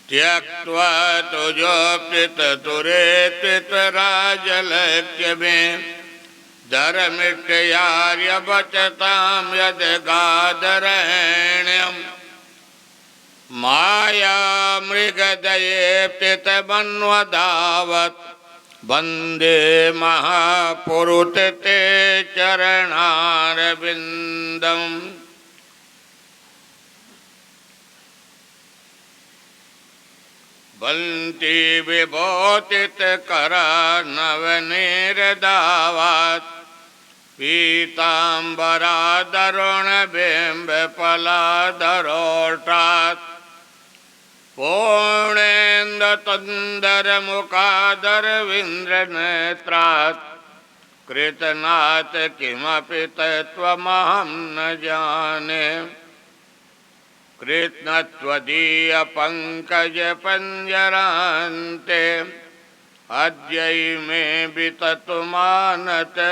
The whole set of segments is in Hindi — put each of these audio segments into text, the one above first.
त्यक्त्वा तुजोप्सिततुरेत्वितराजलक्ष्य में धर्मिष्ठयार्यवचतां यद्गादरेण्यम् मायामृगदयेप्सितमन्वधावत् वन्दे महापुरुष ते चरणारविन्दम्। बन्ति विभूतितकरा नवनीरदावात् पीताम्बरादरुणबिम्बफलाधरोष्ठात् पूर्णेन्दुतुन्दरमुखादरविन्द्रनेत्रात् कृतनाथ किमपि तत्त्वमहं न जाने। कृत्स्नत्वदीयपङ्कजपञ्जरान्ते अद्यै मे विततु मानतराजहंस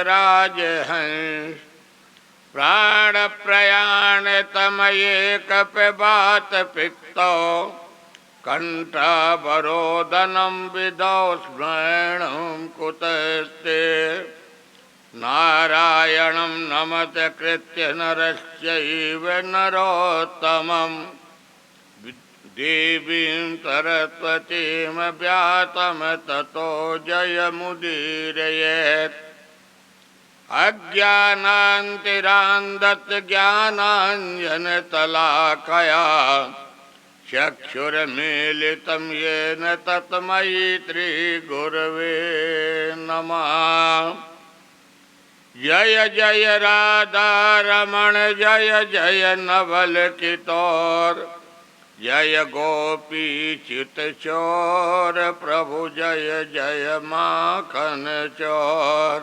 प्राणप्रयाणतमयेकपिबातपित्तो कण्ठावरोदनं विदौ स्मरणं कुतस्ते। नारायणं नमस्कृत्य नरश्चैव नरोत्तमं देवीं सरस्वतीं व्यासं ततो जयमुदीरयेत्। अज्ञानान्तिरान्धज्ञानाञ्जनशलाकया चक्षुर्मीलितं येन तस्मै श्रीगुरवे नमः। जय जय राधा रमण जय जय नवल किशोर जय गोपी चित चोर प्रभु जय जय माखन चोर।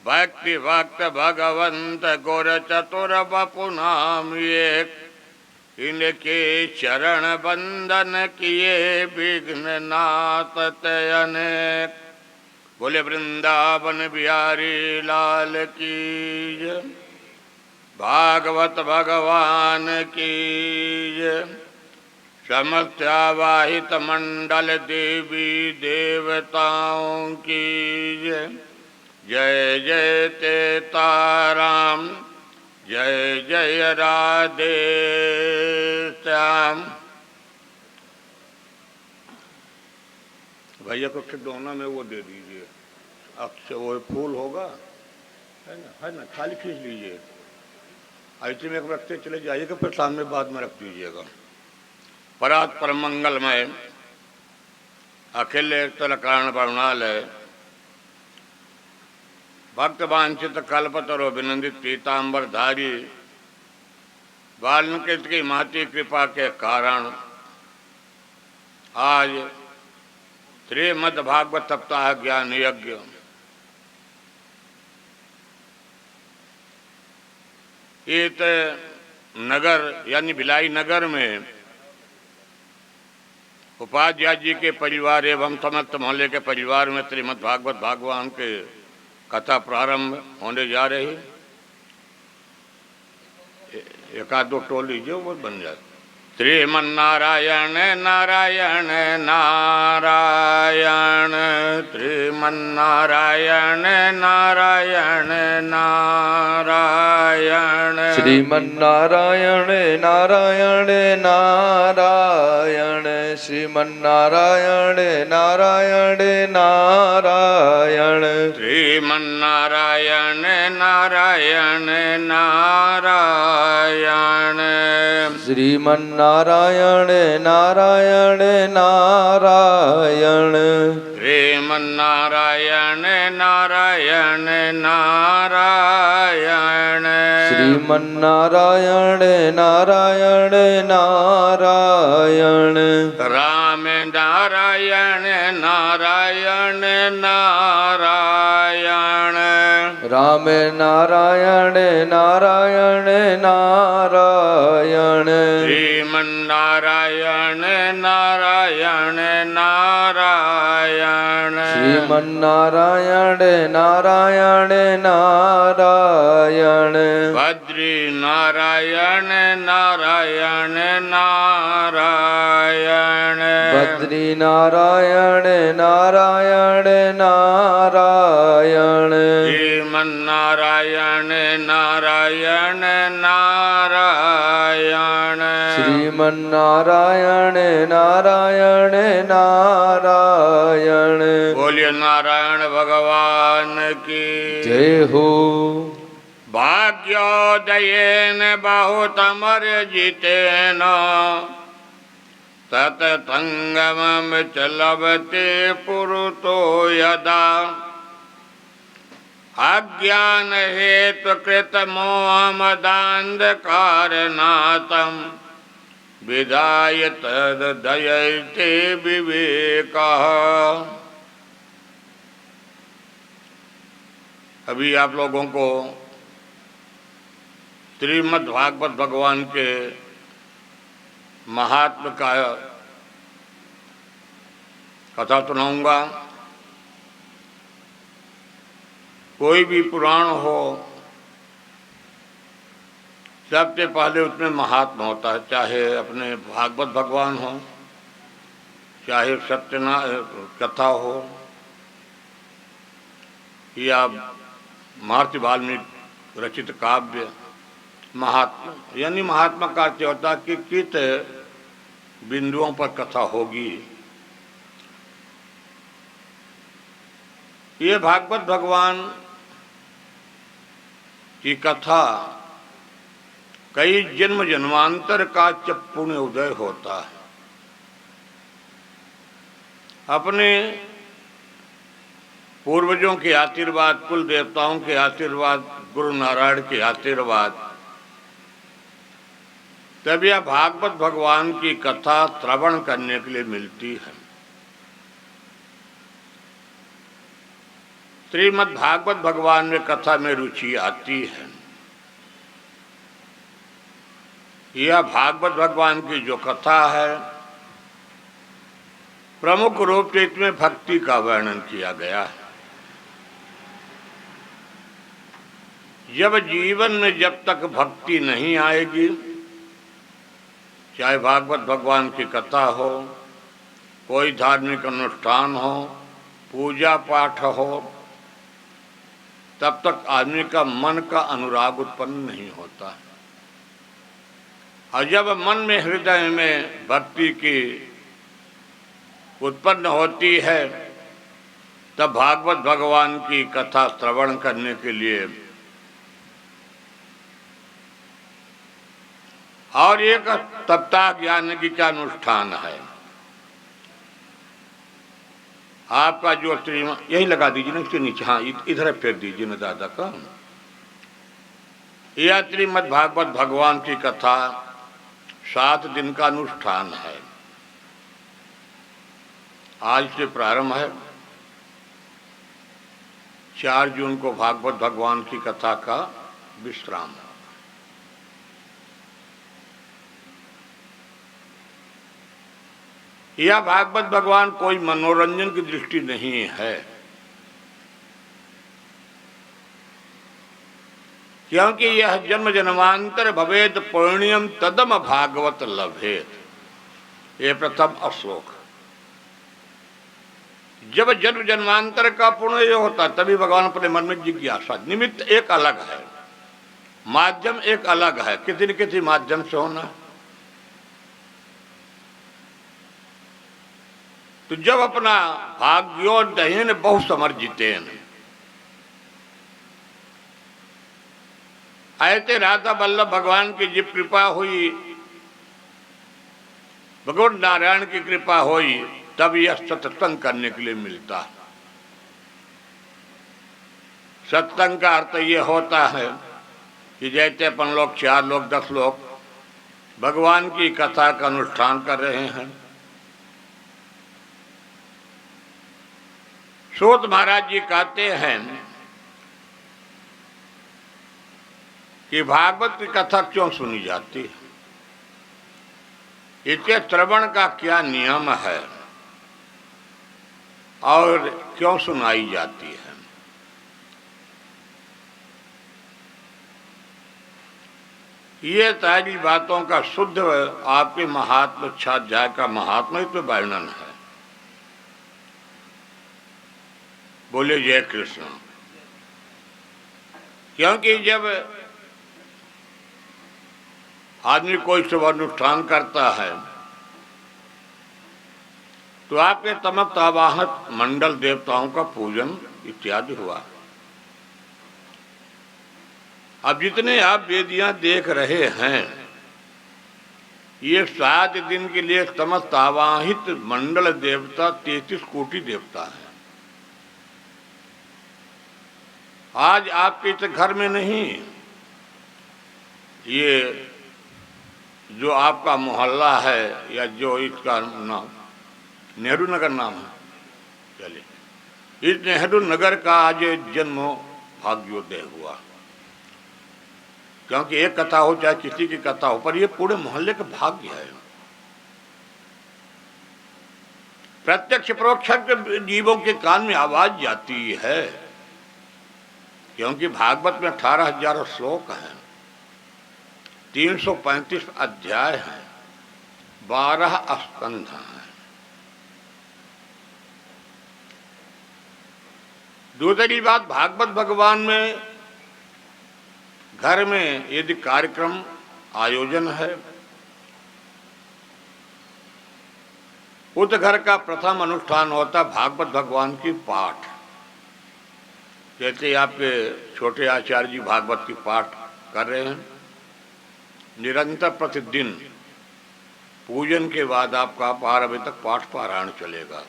भक्ति भक्त भगवंत गुर चतुर बपु नाम एक इनके चरण बंदन किए विघ्न नाथ अनेक। बोले वृंदावन बिहारी लाल की जय। भागवत भगवान की जय। समस्तावाहित मंडल देवी देवताओं की जय। जय जय सीताराम जय जय राधे श्याम। भैया को खिलौना में वो दे दीजिए, अक्षय वो फूल होगा है ना, खाली खींच लीजिए। ऐसे में एक रखते चले जाइएगा, फिर सामने बाद में रख दीजिएगा। परात परम मंगलमय अखिल तल कारण प्रणालय भक्त वांछित कल्पतरो विनंदित पीताम्बर धारी वाल्मीकि की महती कृपा के कारण आज श्रीमद् भागवत सप्ताह ज्ञान यज्ञ इस नगर यानी भिलाई नगर में उपाध्याय जी के परिवार एवं समस्त मोहल्ले के परिवार में श्रीमद् भागवत भगवान के कथा प्रारंभ होने जा रही। एक आध दो टोल लीजिए वो बन जाए। श्रीमन्नारायण नारायण नारायण श्रीमन्नारायण नारायण नारायण श्रीमन्नारायण नारायण नारायण श्रीमन्नारायण नारायण नारायण श्रीमन्नारायण नारायण नारायण श्रीमन्नारायण नारायण नारायण श्रीमन्नारायण नारायण नारायण श्रीमन्नारायण नारायण नारायण राम नारायण नारायण नारायण राम नारायण नारायण नारायण श्रीमन्नारायण नारायण नारायण श्रीमन्नारायण नारायण नारायण बद्री नारायण नारायण नारायण बद्री नारायण नारायण नारायण श्रीमन्नारायण नारायण नारायण श्रीमन्नारायण नारायण नारायण। बोलिए नारायण भगवान की जय हो। भाग्योदयेन बहुतमर जितेन ततसंगमं च लभते पुरुतो यदा अज्ञान हेतु कृत मोहमदान्धकारनाथं विधाय तदयते विवेकः। अभी आप लोगों को श्रीमद् भागवत भगवान के महात्म का कथा सुनाऊंगा। कोई भी पुराण हो सबसे पहले उसमें महात्मा होता है, चाहे अपने भागवत भगवान हो, चाहे सत्यनारायण कथा हो, या महर्षि वाल्मीकि रचित काव्य। महात्मा यानी महात्मा का अर्थ होता कि कित बिंदुओं पर कथा होगी। ये भागवत भगवान की कथा कई जन्म जन्मांतर का जब पुण्य उदय होता है, अपने पूर्वजों के आशीर्वाद, कुल देवताओं के आशीर्वाद, गुरु नारायण के आशीर्वाद, तब यह भागवत भगवान की कथा श्रवण करने के लिए मिलती है। श्रीमद् भागवत भगवान में कथा में रुचि आती है। यह भागवत भगवान की जो कथा है, प्रमुख रूप से इसमें भक्ति का वर्णन किया गया है। जब जीवन में जब तक भक्ति नहीं आएगी, चाहे भागवत भगवान की कथा हो, कोई धार्मिक अनुष्ठान हो, पूजा पाठ हो, तब तक आदमी का मन का अनुराग उत्पन्न नहीं होता। और जब मन में, हृदय में भक्ति की उत्पन्न होती है, तब भागवत भगवान की कथा श्रवण करने के लिए और एक सप्ताह ज्ञान की क्या अनुष्ठान है। आपका जो श्रीमान यही लगा दीजिए ना, इसके नीचे, हाँ इधर फेर दीजिए ना दादा का। यह श्रीमद् भागवत भगवान की कथा 7 दिन का अनुष्ठान है। आज से प्रारंभ है। 4 जून को भागवत भगवान की कथा का विश्राम है। यह भागवत भगवान कोई मनोरंजन की दृष्टि नहीं है, क्योंकि यह जन्म जन्मांतर भवेद पुण्यम तदम भागवत लभेत। ये प्रथम श्लोक। जब जन्म जन्मांतर का पुण्य होता तभी भगवान अपने मन में जिज्ञासा। निमित्त एक अलग है, माध्यम एक अलग है, किसी न किसी माध्यम से होना। तो जब अपना भाग्योदयन बहु समर्जितेन, ऐसे राधा वल्लभ भगवान की जब कृपा हुई, भगवान नारायण की कृपा हुई, तब यह सत्संग करने के लिए मिलता है। सत्संग का अर्थ ये होता है कि जैसे अपन लोग 4 लोग 10 लोग भगवान की कथा का अनुष्ठान कर रहे हैं। सूत महाराज जी कहते हैं कि भागवत की कथा क्यों सुनी जाती है, इसके श्रवण का क्या नियम है और क्यों सुनाई जाती है। ये सारी बातों का शुद्ध आपके महात्म स्वाध्याय का महात्मा तो वर्णन है। बोले जय कृष्ण। क्योंकि जब आदमी कोई शुभ अनुष्ठान करता है तो आपके तमक आवाहक मंडल देवताओं का पूजन इत्यादि हुआ। अब जितने आप वेदियां देख रहे हैं ये 7 दिन के लिए समस्त आवाहित मंडल देवता 33 कोटि देवता है। आज आपके इस घर में नहीं, ये जो आपका मोहल्ला है या जो इसका नाम नेहरू नगर नाम है, चलिए इस नेहरू नगर का आज जन्म भाग्योदय हुआ। क्योंकि एक कथा हो चाहे किसी की कथा हो, पर ये पूरे मोहल्ले का भाग्य है। प्रत्यक्ष परोक्ष जीवों के कान में आवाज जाती है। क्योंकि भागवत में 18,000 श्लोक हैं, 335 अध्याय हैं, 12 स्कंध हैं। दूसरी बात, भागवत भगवान में घर में यदि कार्यक्रम आयोजन है, उस घर का प्रथम अनुष्ठान होता भागवत भगवान की पाठ। जैसे आपके छोटे आचार्य जी भागवत की पाठ कर रहे हैं, निरंतर प्रतिदिन पूजन के बाद आपका 12 बजे तक पाठ पारायण चलेगा।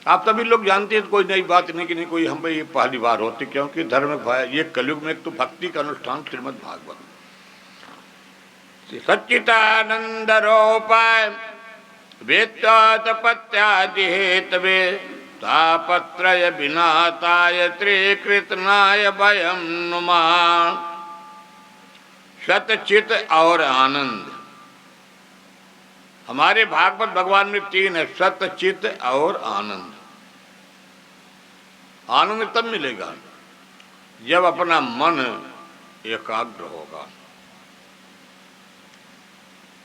आप सभी लोग जानते हैं, कोई नई बात नहीं कि नहीं, कोई हम पे ये पहली बार होती। क्योंकि धर्म ये कलयुग में एक तो भक्ति का अनुष्ठान श्रीमद् भागवत, सच्चिदानंद रूपाय वेत्तपत्यादि हेतवे तापत्रय विनाताय त्रिकृतनाय वयं नुमः। सतचित और आनंद। हमारे भागवत भगवान में 3 है, सतचित और आनंद। आनंद तब मिलेगा जब अपना मन एकाग्र होगा।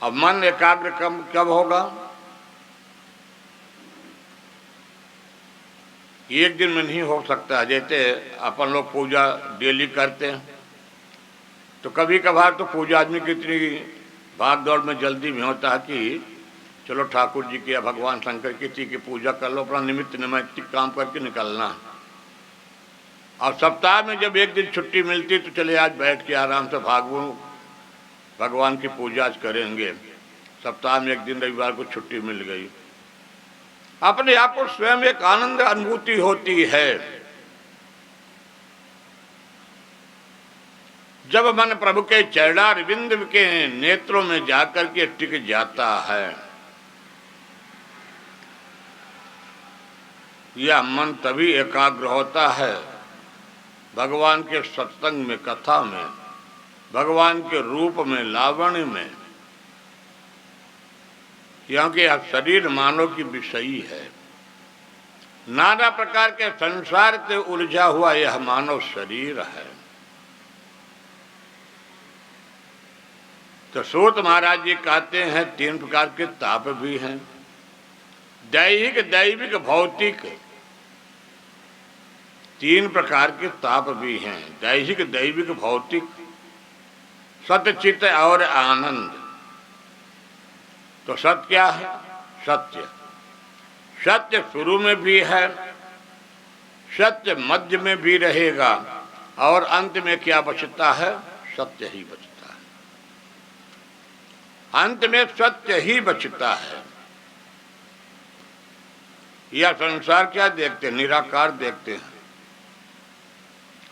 अब मन एकाग्र कब होगा? एक दिन में नहीं हो सकता। जैसे अपन लोग पूजा डेली करते हैं, तो कभी कभार तो पूजा आदमी की इतनी भाग दौड़ में जल्दी में होता है कि चलो ठाकुर जी की या भगवान शंकर किसी की पूजा कर लो, अपना निमित्त नैमित्तिक काम करके निकलना। और सप्ताह में जब एक दिन छुट्टी मिलती तो चले आज बैठ के आराम से भगवान की पूजा आज करेंगे। सप्ताह में एक दिन रविवार को छुट्टी मिल गई, अपने आप को स्वयं एक आनंद अनुभूति होती है। जब मन प्रभु के चरणारविंद के नेत्रों में जाकर के टिक जाता है, यह मन तभी एकाग्र होता है भगवान के सत्संग में, कथा में, भगवान के रूप में, लावण्य में। क्योंकि यह शरीर मानव की विषयी है। नाना प्रकार के संसार से उलझा हुआ यह मानव शरीर है। तो सूत महाराज जी कहते हैं 3 प्रकार के ताप भी हैं, दैहिक, दैविक, भौतिक। 3 प्रकार के ताप भी हैं, दैहिक, दैविक, भौतिक, सतचित और आनंद। तो सत्य क्या है? सत्य। सत्य शुरू में भी है, सत्य मध्य में भी रहेगा, और अंत में क्या बचता है? सत्य ही बचता है। अंत में सत्य ही बचता है। यह संसार क्या देखते हैं? निराकार देखते हैं,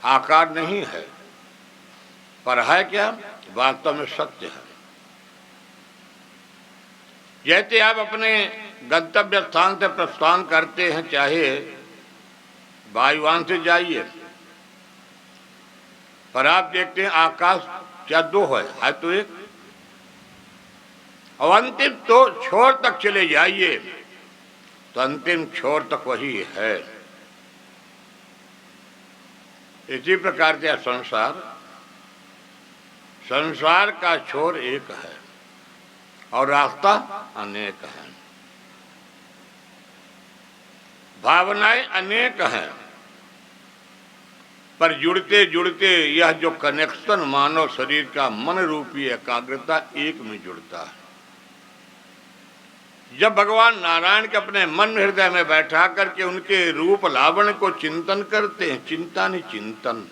आकार नहीं है। पर है क्या? वास्तव में सत्य है। जैसे आप अपने गंतव्य स्थान से प्रस्थान करते हैं, चाहे वायुयान से जाइए, पर आप देखते हैं आकाश क्या 2 है तो एक। और अंतिम तो छोर तक चले जाइए तो अंतिम छोर तक वही है। इसी प्रकार से संसार संसार का छोर एक है और रास्ता अनेक है, भावनाएं अनेक हैं, पर जुड़ते जुड़ते यह जो कनेक्शन मानव शरीर का मन रूपी एकाग्रता एक में जुड़ता है। जब भगवान नारायण के अपने मन हृदय में बैठा करके उनके रूप लावण्य को चिंतन करते हैं, चिंता नहीं चिंतन,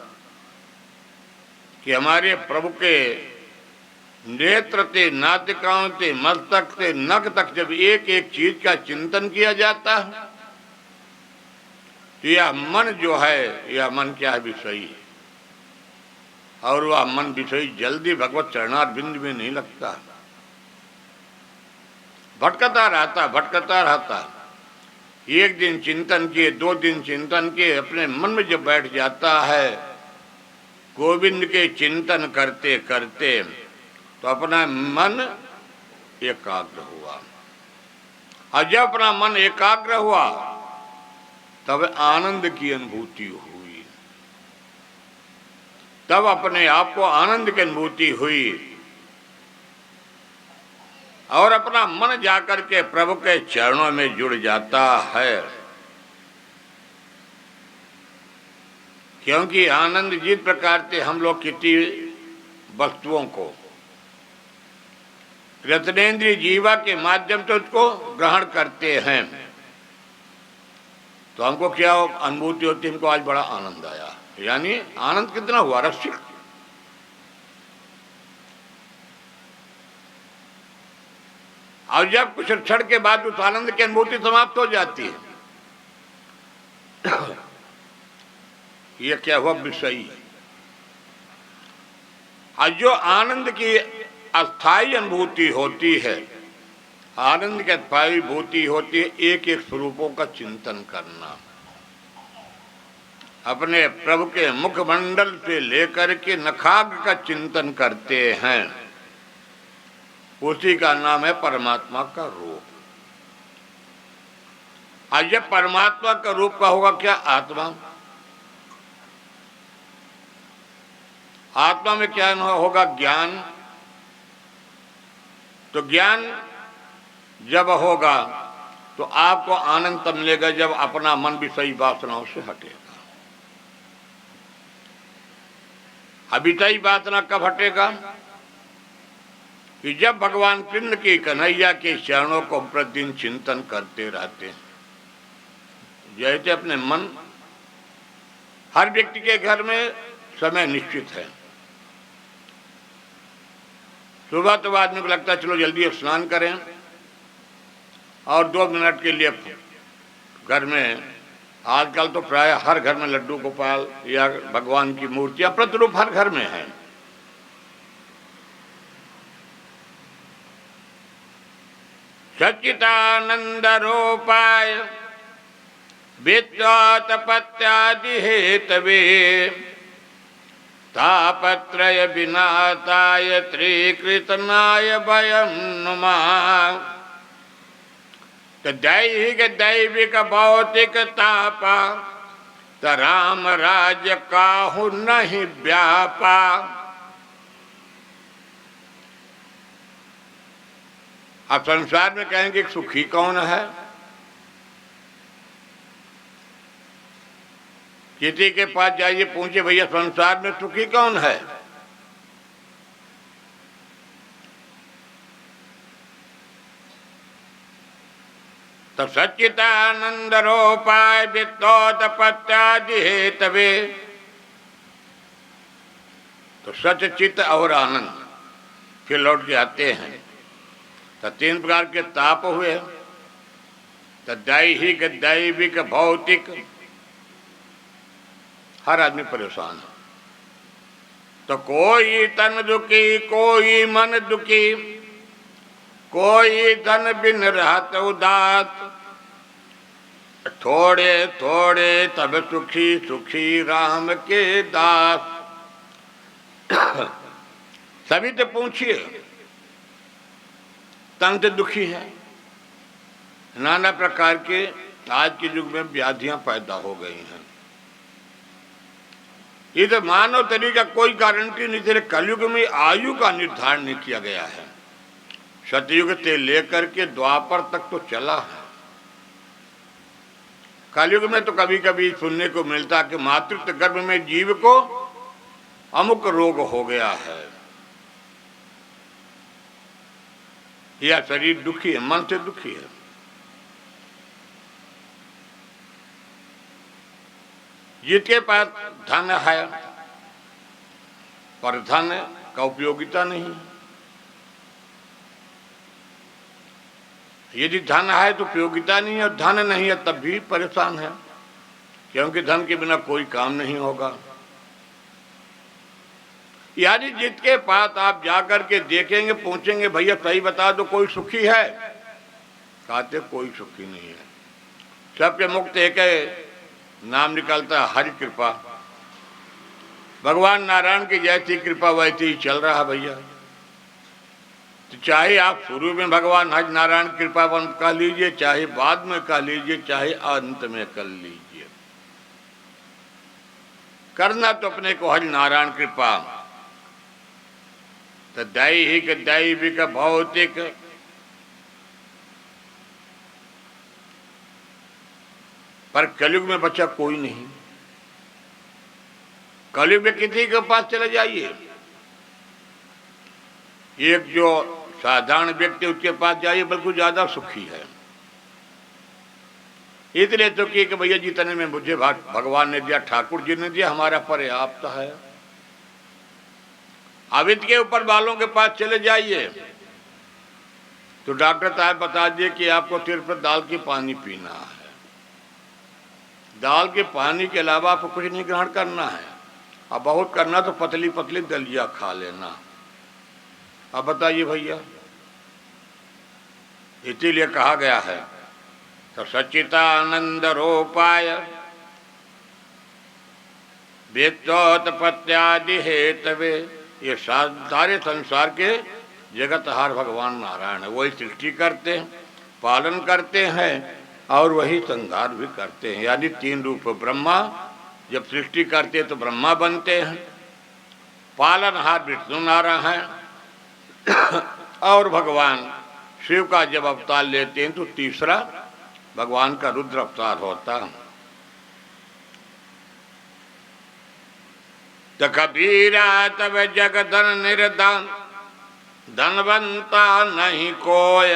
कि हमारे प्रभु के नेत्र से, नासिकाओं से, मस्तक से, नख तक जब एक एक चीज का चिंतन किया जाता है तो यह मन जो है, यह मन क्या है, विषयी है। और वह मन विषयी जल्दी भगवत चरणारविंद में नहीं लगता, भटकता रहता। एक दिन चिंतन किए, 2 दिन चिंतन किए, अपने मन में जब बैठ जाता है गोविंद के चिंतन करते करते, तो अपना मन एकाग्र हुआ। और जब अपना मन एकाग्र हुआ तब आनंद की अनुभूति हुई, तब अपने आप को आनंद की अनुभूति हुई और अपना मन जाकर के प्रभु के चरणों में जुड़ जाता है। क्योंकि आनंद जिस प्रकार से हम लोग किसी वस्तुओं को रत्नेंद्रिय जीवा के माध्यम से उसको ग्रहण करते हैं तो हमको क्या अनुभूति होती है, हमको आज बड़ा आनंद आया। यानी आनंद कितना हुआ, रसिक। और जब कुछ क्षण के बाद उस आनंद की अनुभूति समाप्त हो जाती है, ये क्या हुआ, विषयी। और जो आनंद की अस्थायी अनुभूति होती है, आनंद की अस्थायी अनुभूति होती है एक एक स्वरूपों का चिंतन करना, अपने प्रभु के मुखमंडल से लेकर के नखाग्र का चिंतन करते हैं, उसी का नाम है परमात्मा का रूप। आज जब परमात्मा का रूप का होगा क्या, आत्मा। आत्मा में क्या होगा, ज्ञान। तो ज्ञान जब होगा तो आपको आनंद तब मिलेगा जब अपना मन विषयी वासनाओं से हटेगा। अविषयी वासना कब हटेगा, कि जब भगवान कृष्ण की कन्हैया के चरणों को प्रतिदिन चिंतन करते रहते हैं। जैसे अपने मन, हर व्यक्ति के घर में समय निश्चित है। सुबह तो आदमी को लगता है चलो जल्दी स्नान करें और 2 मिनट के लिए घर में, आजकल तो प्राय हर घर में लड्डू गोपाल या भगवान की मूर्तियां प्रतिरूप हर घर में है। सच्चिदानंद रूपाय विद्यातपत्यादि हेतवे तापत्रय विनाशाय त्रिकृतनाय भयं नुमः। दैहिक दैविक भौतिक तापा त राम राज्य काहू नहीं व्यापा। आप संसार में कहेंगे सुखी कौन है, किसी के पास जाइए पूछे भैया संसार में सुखी कौन है, तो सच्चिदानंद रूपाय विद्योतपत्यादि हेतवे। तो सच, चित्त और आनंद फिर लौट के आते हैं। तो 3 प्रकार के ताप हुए, तो दैहिक दैविक भौतिक। हर आदमी परेशान है, तो कोई तन दुखी, कोई मन दुखी, कोई धन बिन रहत उदास। थोड़े थोड़े तब सुखी, सुखी राम के दास। सभी तो पूछिए, तन से दुखी है, नाना प्रकार के आज के युग में व्याधियां पैदा हो गई हैं। ये तो मानव तरीका कोई गारंटी नहीं तेरे। कलयुग में आयु का निर्धारण नहीं किया गया है। सतयुग से लेकर के द्वापर तक तो चला है। कलयुग में तो कभी कभी सुनने को मिलता कि मातृत्व गर्भ में जीव को अमुक रोग हो गया है, या शरीर दुखी है, मन से दुखी है। जिसके पास धन है पर धन का उपयोगिता नहीं। यदि धन है तो उपयोगिता नहीं है, और धन नहीं है तब भी परेशान है, क्योंकि धन के बिना कोई काम नहीं होगा। यानी जिसके पास आप जाकर के देखेंगे, पूछेंगे भैया सही बता दो कोई सुखी है, कहते कोई सुखी नहीं है। सबके मुक्त एक नाम निकलता है हरि कृपा। भगवान नारायण की जैसी कृपा वैसी ही चल रहा है भैया। तो चाहे आप शुरू में भगवान हरि नारायण कृपावंत कह लीजिए, चाहे बाद में कह लीजिए, चाहे अंत में कर लीजिए, करना तो अपने को हरि नारायण कृपा। तो दैहिक दैविक भौतिक पर कलयुग में बच्चा कोई नहीं। कलयुग में किसी के पास चले जाइए, एक जो साधारण व्यक्ति उसके पास जाइए बिल्कुल ज्यादा सुखी है। इसलिए तो कि भैया जितने में मुझे भगवान ने दिया, ठाकुर जी ने दिया, हमारा पर्याप्त है। अब इसके ऊपर वालों के पास चले जाइए तो डॉक्टर साहब बता दिए कि आपको सिर्फ दाल की पानी पीना है, दाल के पानी के अलावा आपको कुछ नहीं ग्रहण करना है। अब बहुत करना तो पतली पतली दलिया खा लेना। अब बताइए भैया, इसीलिए कहा गया है तो सच्चिदानंद रूपाय वेत्तोत्पत्त्यादि हेतवे। ये सारे संसार के जगतहार भगवान नारायण है। वही सृष्टि करते हैं, पालन करते हैं और वही संहार भी करते हैं। यानी तीन रूप। ब्रह्मा जब सृष्टि करते हैं तो ब्रह्मा बनते हैं, पालनहार विष्णु नारायण है, और भगवान शिव का जब अवतार लेते हैं तो तीसरा भगवान का रुद्र अवतार होता है। तो कबीरा तब जग धन निर्धन, धनवंता नहीं कोय।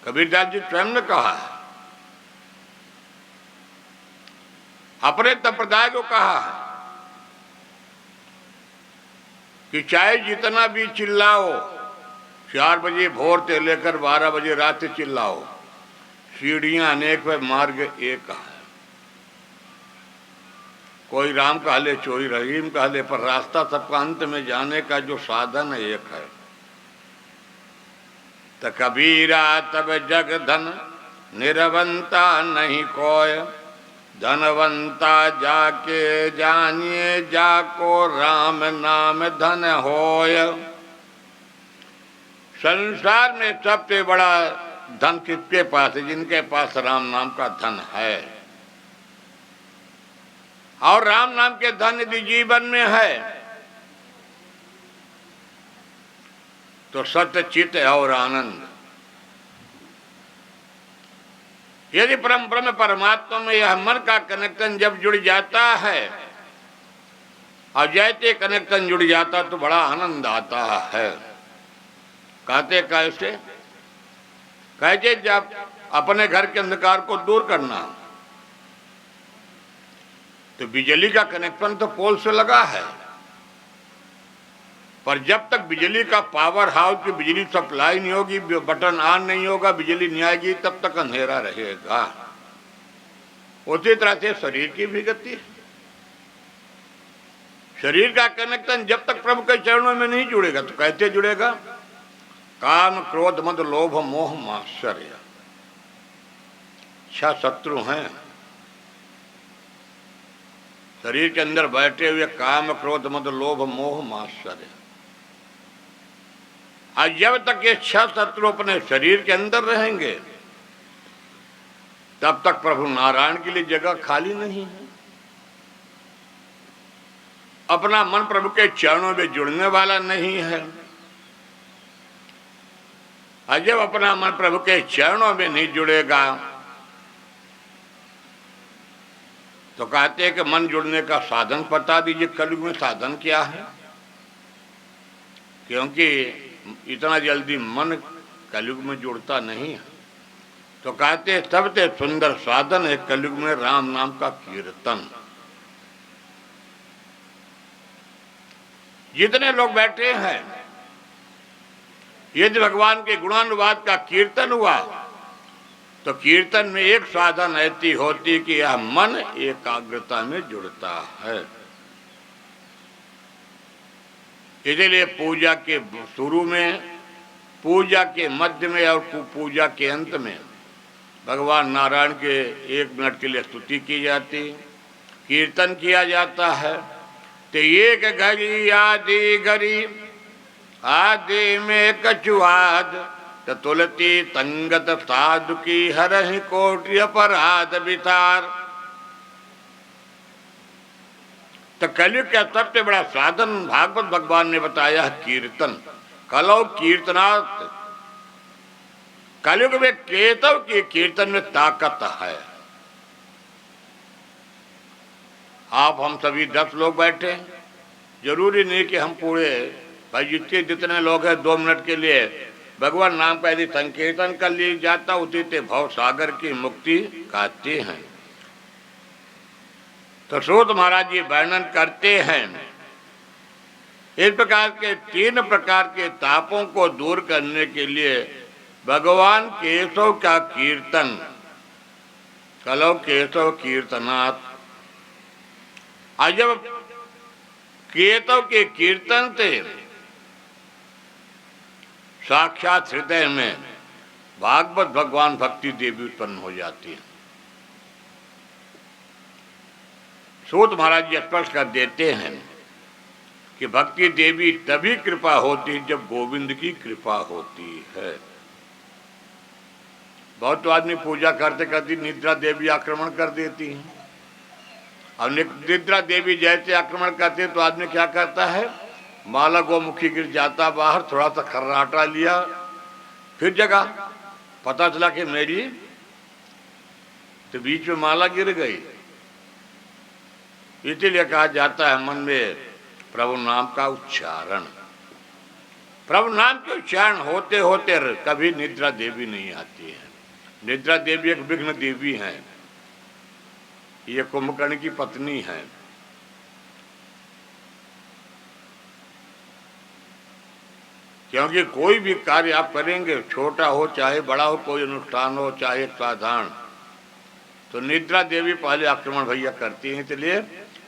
कबीरदास जी स्वयं ने कहा है, अपने संप्रदाय को कहा है कि चाहे जितना भी चिल्लाओ, 4 बजे भोर से लेकर 12 बजे रात से चिल्लाओ, सीढ़ियां अनेक है, मार्ग एक है। कोई राम कह ले, कोई रहीम कह ले, पर रास्ता सबका अंत में जाने का जो साधन एक है। तो कबीरा तब जग धन निरवंता नहीं कोय, धनवंता जाके जानिए जाको राम नाम धन होय। संसार में सबसे बड़ा धन किसके पास है? जिनके पास राम नाम का धन है। और राम नाम के धन यदि जीवन में है तो सत्य चित्त और आनंद। यदि परम ब्रह्म परमात्मा में यह मन का कनेक्शन जब जुड़ जाता है और जैसे कनेक्शन जुड़ जाता तो बड़ा आनंद आता है। कहते कैसे? कहते जब अपने घर के अंधकार को दूर करना तो बिजली का कनेक्शन तो पोल से लगा है, पर जब तक बिजली का पावर हाउस की बिजली सप्लाई नहीं होगी, बटन ऑन नहीं होगा, बिजली नहीं आएगी, तब तक अंधेरा रहेगा। उसी तरह से शरीर की भी गति है। शरीर का कनेक्शन जब तक प्रभु के चरणों में नहीं जुड़ेगा तो कैसे जुड़ेगा? काम क्रोध मद लोभ मोह मात्सर्य 6 शत्रु हैं शरीर के अंदर बैठे हुए। काम क्रोध मद लोभ मोह मात्सर्य। आज जब तक ये 6 शत्रु अपने शरीर के अंदर रहेंगे तब तक प्रभु नारायण के लिए जगह खाली नहीं है। अपना मन प्रभु के चरणों में जुड़ने वाला नहीं है। और जब अपना मन प्रभु के चरणों में नहीं जुड़ेगा तो कहते हैं कि मन जुड़ने का साधन बता दीजिए, कलयुग में साधन क्या है? क्योंकि इतना जल्दी मन कलयुग में जुड़ता नहीं है। तो कहते हैं सबसे सुंदर साधन है कलयुग में राम नाम का कीर्तन। जितने लोग बैठे हैं, यदि भगवान के गुणानुवाद का कीर्तन हुआ तो कीर्तन में एक साधन ऐसी होती कि यह मन एकाग्रता में जुड़ता है। इसलिए पूजा के शुरू में, पूजा के मध्य में और पूजा के अंत में भगवान नारायण के 1 मिनट के लिए स्तुति की जाती, कीर्तन किया जाता है। तो एक घड़ी आदि घड़ी आदि में कछुआद, तो तुलती तंगत साधु की हरहि कोटि अपराध वितार। तो कलयुग का सबसे बड़ा साधन भागवत भगवान ने बताया कीर्तन। कलौ कीर्तनात्, कलयुग में केतव की कीर्तन में ताकत है। आप हम सभी 10 लोग बैठे, जरूरी नहीं कि हम पूरे भाई जितने लोग हैं 2 मिनट के लिए भगवान नाम का यदि संकीर्तन कर लिया जाता, उतने भव सागर की मुक्ति कहते हैं। तो सूत महाराज जी वर्णन करते हैं इस प्रकार के 3 प्रकार के तापों को दूर करने के लिए भगवान केशव का कीर्तन, कलौ केशव कीर्तनात्। जब केशव के कीर्तन से साक्षात हृदय में भागवत भगवान भक्ति देवी उत्पन्न हो जाती है। सूत महाराज जी स्पष्ट कर देते हैं कि भक्ति देवी तभी कृपा होती है जब गोविंद की कृपा होती है। बहुत तो आदमी पूजा करते करते निद्रा देवी आक्रमण कर देती है। अब निद्रा देवी जैसे आक्रमण करते हैं तो आदमी क्या करता है, माला गोमुखी गिर जाता बाहर, थोड़ा सा खर्राटा लिया, फिर जगा, पता चला कि मेरी तो बीच में माला गिर गई। इसीलिए कहा जाता है मन में प्रभु नाम का उच्चारण। प्रभु नाम के उच्चारण होते होते कभी निद्रा देवी नहीं आती है। निद्रा देवी एक विघ्न देवी है, ये कुंभकर्ण की पत्नी है। क्योंकि कोई भी कार्य आप करेंगे, छोटा हो चाहे बड़ा हो, कोई अनुष्ठान हो चाहे साधारण, तो निद्रा देवी पहले आक्रमण भैया करती हैं। इसलिए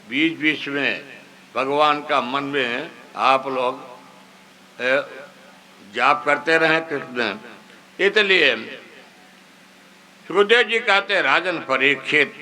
बीच बीच में भगवान का मन में आप लोग जाप करते रहें कृष्ण। इसलिए सुखदेव जी कहते राजन परीक्षित